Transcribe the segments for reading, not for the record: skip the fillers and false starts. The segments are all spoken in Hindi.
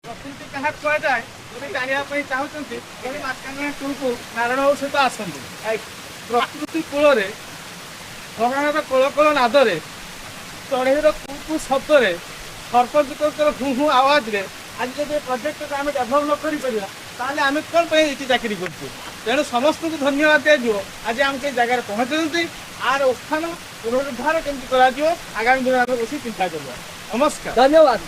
प्रकृति क्या कहुए जब जानापी चाहते माछकांदना टू को नारायण बाबू सहित आसते प्रकृति कूल भगवान कोल कोल नादे चढ़ेर कू शब्द सरपंच हूँ हूँ आवाज रे आज जब प्रोजेक्ट को आम डेभलप न कर आम कौन ये चाकरी करूँ तेणु समस्त को धन्यवाद दिज्व आज आम कई जगह पहुँचते आर उत्थान पुनरुद्धार केमती आगामी दिन में बस चिंता कर नमस्कार धन्यवाद।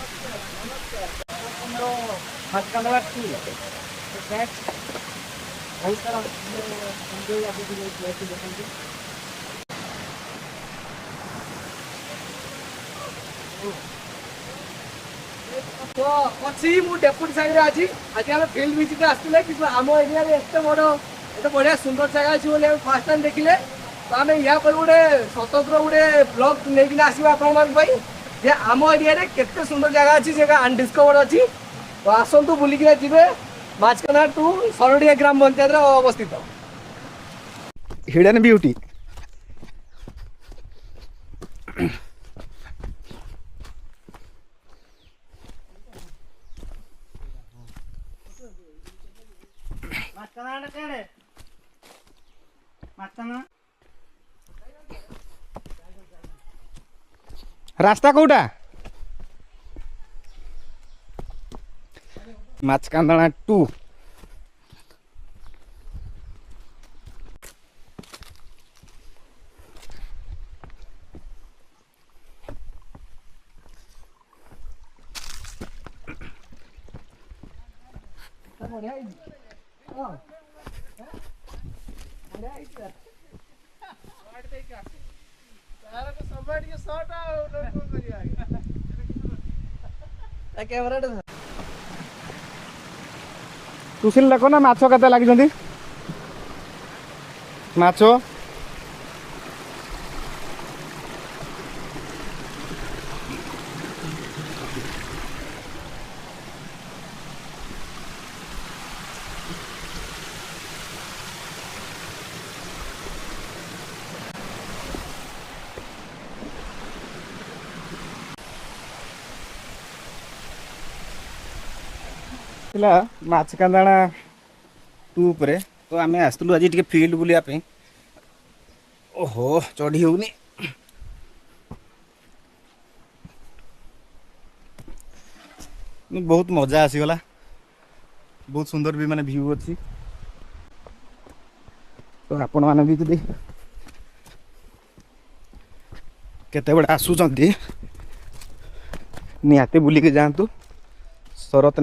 तो अच्छी मु डेपुटी सागर अच्छी आज आम फिल्ड विजिट आसते कि आम एरिया एत बड़ एत बढ़िया सुंदर जगह अच्छी बोले फास्ट टाइम देखिले तो आम या पर गोटे स्वतंत्र गोटे ब्लॉग नहीं आसवा आपण जे आम एरिया रे केते सुंदर जगह अच्छी जगह अनडिस्कवर्ड अच्छी तो आसतु बुलिक जी माछकांदना टू सरडिया ग्राम पंचायत अवस्थित हिडन ब्यूटी रास्ता कोटा माछकांदना टू तुसिल देखो ना माछ केते लागिଛନ୍ତି माछ माछकांदना टू पर तो आम आसलु आज टे फील्ड बुलापी ओहो चढ़ी होनी बहुत मजा आसीगला बहुत सुंदर भी माने व्यू अच्छी तो आपण मैंने भी जदि केते बड़े आसुचंती निहाते बुलिके जातु शरत